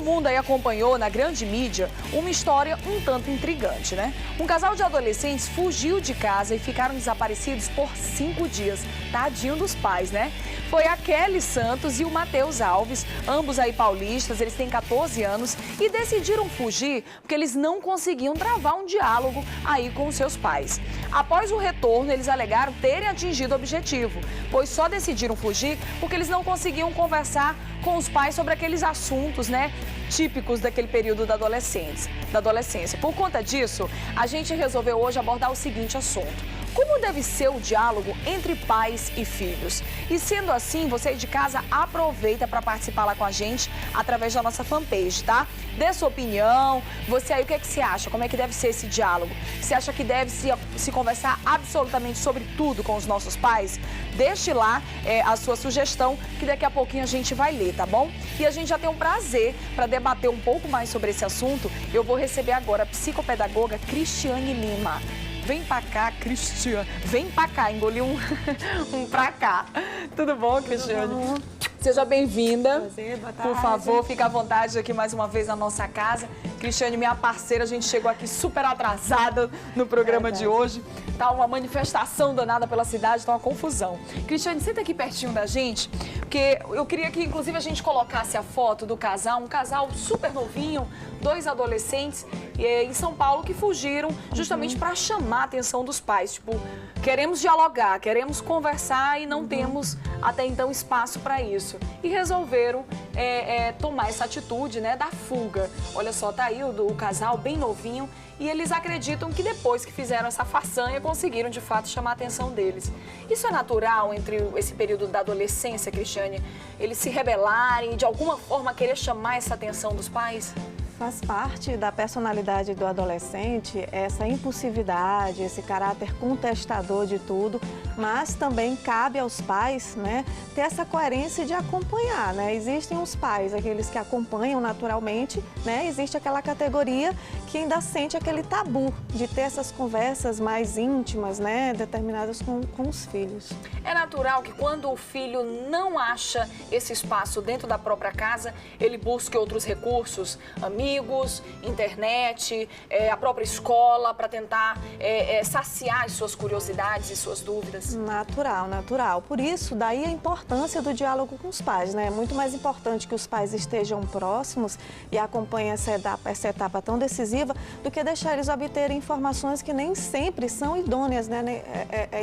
mundo aí acompanhou na grande mídia uma história um tanto intrigante, né? Um casal de adolescentes fugiu de casa e ficaram desaparecidos por 5 dias. Tadinho dos pais, né? Foi a Kelly Santos e o Matheus Alves, ambos aí paulistas, eles têm 14 anos e decidiram fugir porque eles não conseguiam travar um diálogo aí com os seus pais. Após o retorno, eles alegaram terem atingido o objetivo, pois só decidiram fugir porque eles não conseguiam conversar com os pais sobre aqueles assuntos, né, típicos daquele período da adolescência. Por conta disso, a gente resolveu hoje abordar o seguinte assunto: como deve ser o diálogo entre pais e filhos? E sendo assim, você de casa aproveita para participar lá com a gente através da nossa fanpage, tá? Dê sua opinião, você aí, o que é que você acha? Como é que deve ser esse diálogo? Você acha que deve se conversar absolutamente sobre tudo com os nossos pais? Deixe lá a sua sugestão, que daqui a pouquinho a gente vai ler, tá bom? E a gente já tem um prazer para debater um pouco mais sobre esse assunto. Eu vou receber agora a psicopedagoga Cristiane Lima. Vem pra cá, Cristiane. Vem pra cá, engoliu um pra cá. Tudo bom, Cristiane? Tudo bom. Seja bem-vinda. Prazer, boa tarde. Por favor, fique à vontade aqui mais uma vez na nossa casa. Cristiane, minha parceira, a gente chegou aqui super atrasada no programa de hoje. Tá uma manifestação danada pela cidade, tá uma confusão. Cristiane, senta aqui pertinho da gente, porque eu queria que, inclusive, a gente colocasse a foto do casal, um casal super novinho, 2 adolescentes em São Paulo que fugiram justamente para chamar a atenção dos pais. Tipo, queremos dialogar, queremos conversar e não temos até então espaço para isso. E resolveram tomar essa atitude, né, da fuga. Olha só, tá aí o casal bem novinho e eles acreditam que depois que fizeram essa façanha conseguiram de fato chamar a atenção deles. Isso é natural entre esse período da adolescência, Cristiane? Eles se rebelarem e de alguma forma querer chamar essa atenção dos pais? Faz parte da personalidade do adolescente essa impulsividade, esse caráter contestador de tudo, mas também cabe aos pais, né, ter essa coerência de acompanhar, né? Existem os pais, aqueles que acompanham naturalmente, né? Existe aquela categoria que ainda sente aquele tabu de ter essas conversas mais íntimas, né, determinadas com os filhos. É natural que quando o filho não acha esse espaço dentro da própria casa, ele busque outros recursos, amigos, internet, a própria escola, para tentar saciar as suas curiosidades e suas dúvidas? Natural, natural. Por isso, daí a importância do diálogo com os pais, né? É muito mais importante que os pais estejam próximos e acompanhem essa etapa tão decisiva do que deixar eles obterem informações que nem sempre são idôneas, né?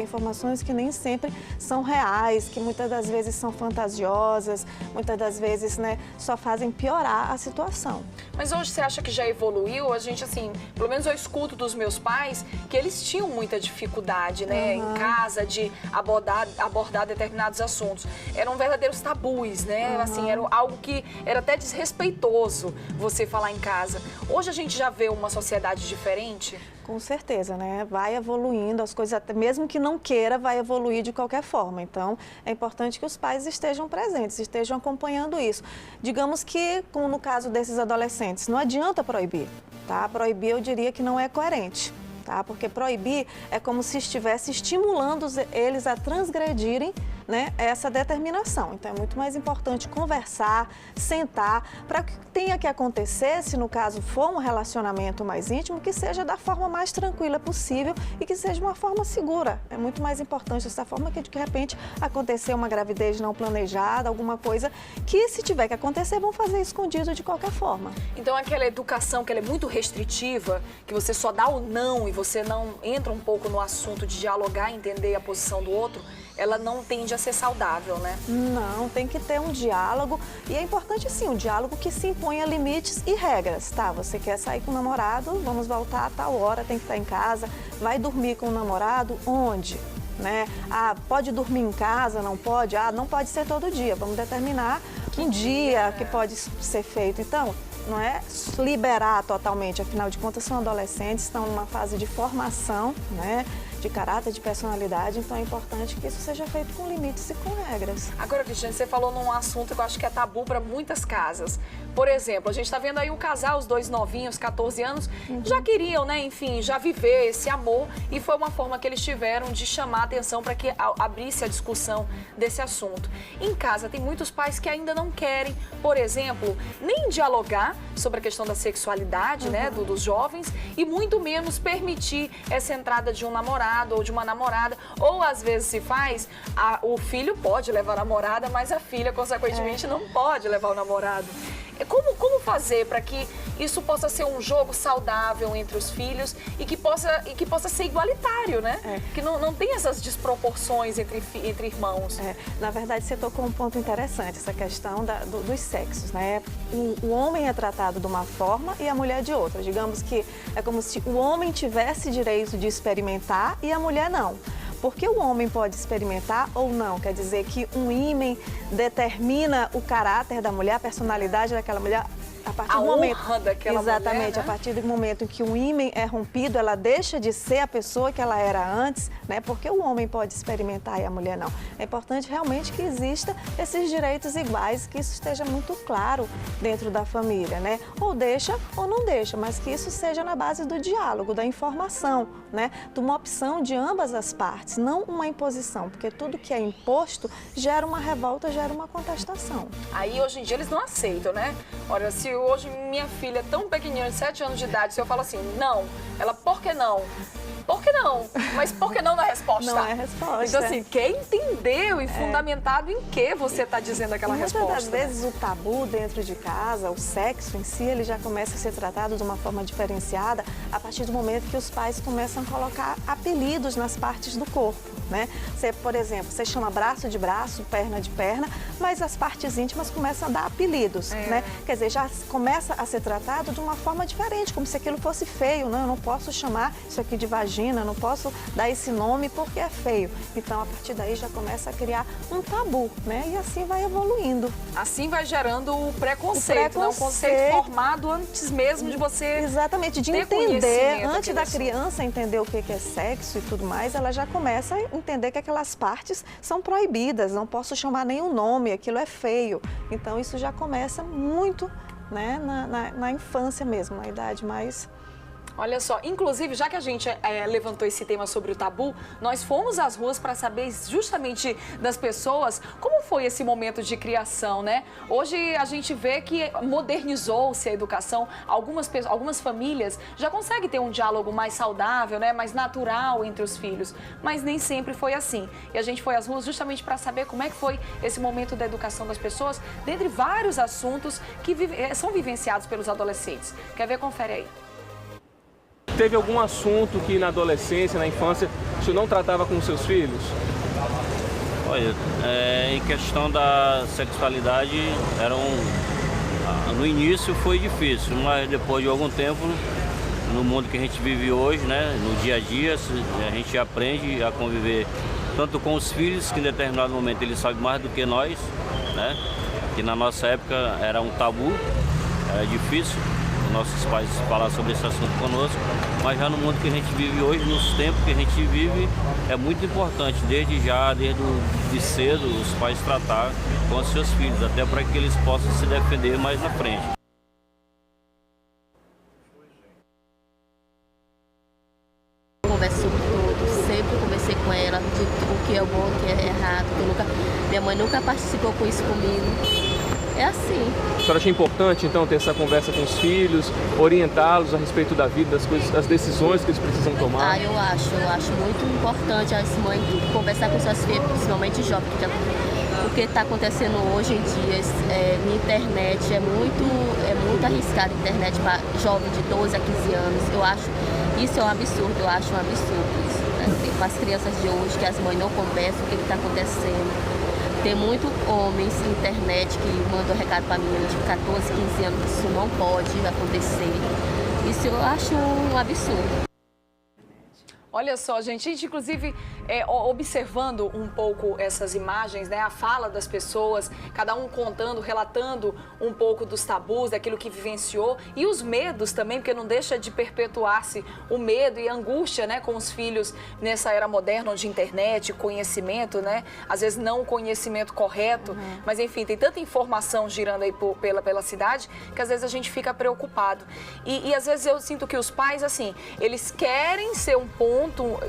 Informações que nem sempre são reais, que muitas das vezes são fantasiosas, muitas das vezes, né, só fazem piorar a situação. Mas hoje você acha que já evoluiu? A gente, assim, pelo menos eu escuto dos meus pais que eles tinham muita dificuldade, né, em casa, de abordar determinados assuntos. Eram verdadeiros tabus, né? Assim, era algo que era até desrespeitoso você falar em casa. Hoje a gente já vê uma sociedade diferente? Com certeza, né? Vai evoluindo, as coisas, até mesmo que não queira, vai evoluir de qualquer forma. Então, é importante que os pais estejam presentes, estejam acompanhando isso. Digamos que, como no caso desses adolescentes, não adianta proibir, tá? Proibir, eu diria que não é coerente. Tá? Porque proibir é como se estivesse estimulando eles a transgredirem, né, essa determinação. Então, é muito mais importante conversar, sentar, para que tenha que acontecer, se no caso for um relacionamento mais íntimo, que seja da forma mais tranquila possível e que seja uma forma segura. É muito mais importante dessa forma que, de repente, acontecer uma gravidez não planejada, alguma coisa que, se tiver que acontecer, vão fazer escondido de qualquer forma. Então, aquela educação que ela é muito restritiva, que você só dá o não e você não entra um pouco no assunto de dialogar e entender a posição do outro, ela não tende a ser saudável, né? Não, tem que ter um diálogo e é importante sim, um diálogo que se imponha limites e regras, tá? Você quer sair com o namorado, vamos voltar a tal hora, tem que estar em casa, vai dormir com o namorado, onde? Né? Ah, pode dormir em casa, não pode? Ah, não pode ser todo dia, vamos determinar um dia que pode ser feito. Então, não é liberar totalmente, afinal de contas são adolescentes, estão numa fase de formação, né? de caráter, de personalidade, então é importante que isso seja feito com limites e com regras. Agora, Cristiane, você falou num assunto que eu acho que é tabu para muitas casas. Por exemplo, a gente está vendo aí o casal, os dois novinhos, 14 anos, já queriam, né, enfim, já viver esse amor e foi uma forma que eles tiveram de chamar a atenção para que abrisse a discussão desse assunto. Em casa, tem muitos pais que ainda não querem, por exemplo, nem dialogar sobre a questão da sexualidade, né, dos jovens e muito menos permitir essa entrada de um namorado ou de uma namorada, ou às vezes se faz, o filho pode levar a namorada, mas a filha, consequentemente, não pode levar o namorado. Como fazer para que isso possa ser um jogo saudável entre os filhos e que possa ser igualitário, né? Que não tem essas desproporções entre irmãos. Na verdade, você tocou um ponto interessante, essa questão dos sexos, né? O homem é tratado de uma forma e a mulher de outra. Digamos que é como se o homem tivesse direito de experimentar e a mulher não. Porque o homem pode experimentar ou não, quer dizer que um ímã determina o caráter da mulher, a personalidade daquela mulher. A partir do momento, exatamente, mulher, né? A partir do momento em que o ímã é rompido, ela deixa de ser a pessoa que ela era antes, né? Porque o homem pode experimentar e a mulher não. É importante realmente que exista esses direitos iguais, que isso esteja muito claro dentro da família, né? Ou deixa ou não deixa, mas que isso seja na base do diálogo, da informação, né? De uma opção de ambas as partes, não uma imposição, porque tudo que é imposto gera uma revolta, gera uma contestação. Aí hoje em dia eles não aceitam, né? Olha, se hoje minha filha tão pequenininha, de 7 anos de idade, se eu falo assim, não, ela, por que não? Por que não? Mas por que não na resposta? Não é resposta. Então, assim, quer entender e fundamentado em que você está dizendo aquela resposta. Muitas das vezes o tabu dentro de casa, o sexo em si, ele já começa a ser tratado de uma forma diferenciada a partir do momento que os pais começam a colocar apelidos nas partes do corpo, né? Você, por exemplo, você chama braço de braço, perna de perna, mas as partes íntimas começam a dar apelidos, né? Quer dizer, já começa a ser tratado de uma forma diferente, como se aquilo fosse feio, né? Eu não posso chamar isso aqui de vagina, não posso dar esse nome porque é feio. Então, a partir daí já começa a criar um tabu, né? E assim vai evoluindo. Assim vai gerando o preconceito, né? Um conceito formado antes mesmo de você. Exatamente, de entender, antes da criança entender o que é sexo e tudo mais, ela já começa a entender que aquelas partes são proibidas, não posso chamar nenhum nome, aquilo é feio. Então, isso já começa muito, né, na infância mesmo, na idade mais... Olha só, inclusive, já que a gente levantou esse tema sobre o tabu, nós fomos às ruas para saber justamente das pessoas como foi esse momento de criação, né? Hoje a gente vê que modernizou-se a educação, algumas famílias já conseguem ter um diálogo mais saudável, né? Mais natural entre os filhos, mas nem sempre foi assim. E a gente foi às ruas justamente para saber como é que foi esse momento da educação das pessoas, dentre vários assuntos que são vivenciados pelos adolescentes. Quer ver? Confere aí. Teve algum assunto que na adolescência, na infância, o senhor não tratava com os seus filhos? Olha, em questão da sexualidade, no início foi difícil, mas depois de algum tempo, no mundo que a gente vive hoje, né, no dia a dia, a gente aprende a conviver tanto com os filhos, que em determinado momento eles sabem mais do que nós, né, que na nossa época era um tabu, era difícil nossos pais falar sobre esse assunto conosco, mas já no mundo que a gente vive hoje, nos tempos que a gente vive, é muito importante, desde cedo, os pais tratar com os seus filhos, até para que eles possam se defender mais na frente. Converso sobre tudo, sempre conversei com ela, de o que é bom, o que é errado, minha mãe nunca participou com isso comigo. É assim. A senhora acha importante, então, ter essa conversa com os filhos, orientá-los a respeito da vida, das coisas, das decisões que eles precisam tomar? Eu acho muito importante as mães conversar com suas filhas, principalmente jovens, porque o que está acontecendo hoje em dia na internet é muito arriscado, a internet para jovens de 12 a 15 anos. Eu acho isso um absurdo, isso, né? Com as crianças de hoje, que as mães não conversam, o que está acontecendo. Tem muitos homens na internet que mandam recado para meninas de 14, 15 anos que isso não pode acontecer. Isso eu acho um absurdo. Olha só, gente, inclusive observando um pouco essas imagens, né, a fala das pessoas, cada um contando, relatando um pouco dos tabus, daquilo que vivenciou e os medos também, porque não deixa de perpetuar-se o medo e a angústia, né, com os filhos nessa era moderna de internet, conhecimento, né, às vezes não o conhecimento correto, mas enfim, tem tanta informação girando aí pela cidade que às vezes a gente fica preocupado. E às vezes eu sinto que os pais, assim, eles querem ser um ponto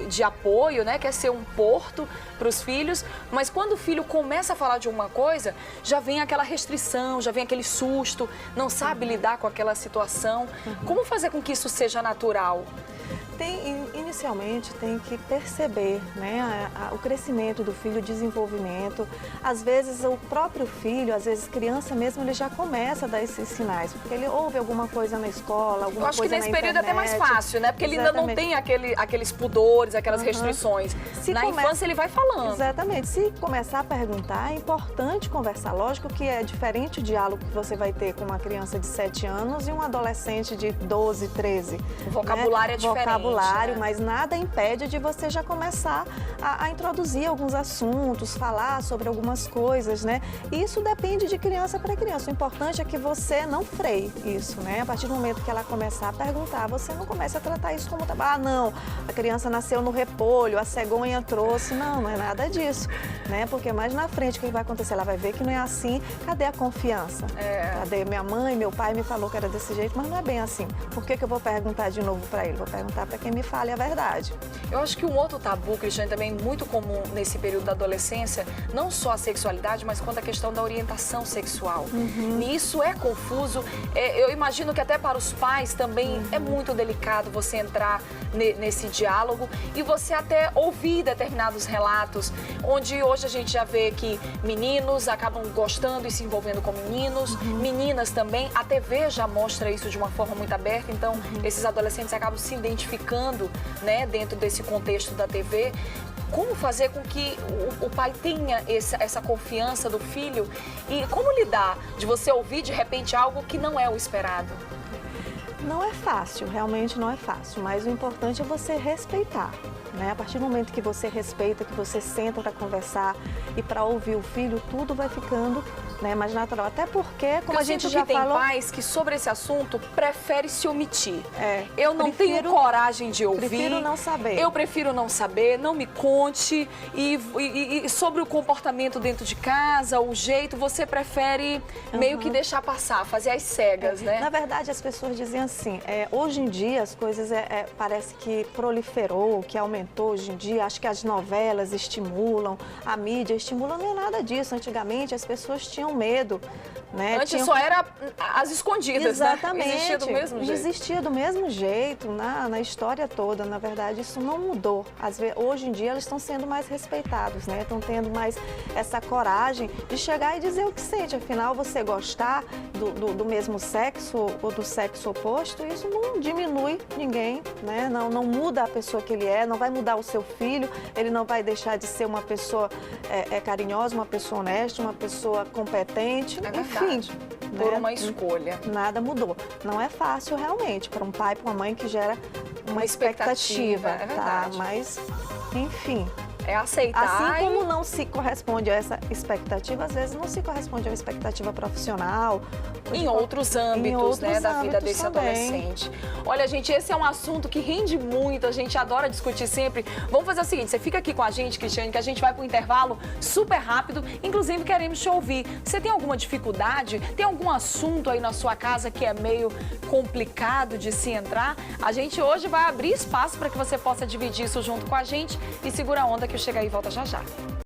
de apoio, né? Quer ser um porto para os filhos, mas quando o filho começa a falar de alguma coisa, já vem aquela restrição, já vem aquele susto, não sabe lidar com aquela situação. Como fazer com que isso seja natural? Inicialmente tem que perceber, né, o crescimento do filho, o desenvolvimento. Às vezes o próprio filho, às vezes criança mesmo, ele já começa a dar esses sinais, porque ele ouve alguma coisa na escola, alguma coisa na internet. Eu acho que nesse período é até mais fácil, né? Porque ele ainda não tem aqueles pudores, aquelas restrições. Na infância ele vai falando. Exatamente. Se começar a perguntar, é importante conversar. Lógico que é diferente o diálogo que você vai ter com uma criança de 7 anos e um adolescente de 12, 13. O vocabulário é diferente. Mas nada impede de você já começar a introduzir alguns assuntos, falar sobre algumas coisas, né? E isso depende de criança para criança. O importante é que você não freie isso, né? A partir do momento que ela começar a perguntar, você não comece a tratar isso como, não, a criança nasceu no repolho, a cegonha trouxe. Não é nada disso, né? Porque mais na frente o que vai acontecer? Ela vai ver que não é assim. Cadê a confiança? Cadê minha mãe, meu pai me falou que era desse jeito, mas não é bem assim. Por que eu vou perguntar de novo para ele? Vou perguntar para quem me fale a verdade. Eu acho que um outro tabu, Cristiane, também muito comum nesse período da adolescência, não só a sexualidade, mas quanto a questão da orientação sexual. E isso é confuso. Eu imagino que até para os pais também é muito delicado você entrar nesse diálogo e você até ouvir determinados relatos, onde hoje a gente já vê que meninos acabam gostando e se envolvendo com meninos, meninas também. A TV já mostra isso de uma forma muito aberta, então esses adolescentes acabam se identificando, né, dentro desse contexto da TV. Como fazer com que o pai tenha essa confiança do filho e como lidar de você ouvir de repente algo que não é o esperado? Não é fácil, realmente não é fácil, mas o importante é você respeitar, né? A partir do momento que você respeita, que você senta para conversar e para ouvir o filho, tudo vai ficando, né, mais natural. Até porque, como a gente já falou... tem pais que sobre esse assunto prefere se omitir. Eu não tenho coragem de ouvir. Prefiro não saber. Eu prefiro não saber, não me conte. E sobre o comportamento dentro de casa, o jeito, você prefere meio que deixar passar, fazer as cegas, né? Na verdade, as pessoas dizem assim, hoje em dia as coisas parece que proliferou, que aumentou hoje em dia. Acho que as novelas estimulam, a mídia estimula, não é nada disso. Antigamente as pessoas tinham medo, né? Antes só era as escondidas, exatamente, né? Existia do mesmo jeito. Existia do mesmo jeito, na história toda. Na verdade, isso não mudou. Hoje em dia, eles estão sendo mais respeitados, né? Estão tendo mais essa coragem de chegar e dizer o que sente. Afinal, você gostar do mesmo sexo ou do sexo oposto, isso não diminui ninguém, né? Não muda a pessoa que ele é, não vai mudar o seu filho, ele não vai deixar de ser uma pessoa carinhosa, uma pessoa honesta, uma pessoa competente, enfim. Por uma escolha. Nada mudou. Não é fácil realmente para um pai e para uma mãe que gera uma expectativa, é verdade. tá? Mas, enfim. É aceitar. Assim como não se corresponde a essa expectativa, às vezes não se corresponde a uma expectativa profissional. Em outros âmbitos, né, da vida desse adolescente. Olha, gente, esse é um assunto que rende muito, a gente adora discutir sempre. Vamos fazer o seguinte, você fica aqui com a gente, Cristiane, que a gente vai para um intervalo super rápido, inclusive queremos te ouvir. Você tem alguma dificuldade? Tem algum assunto aí na sua casa que é meio complicado de se entrar? A gente hoje vai abrir espaço para que você possa dividir isso junto com a gente e segura a onda que eu chego aí e volta já já.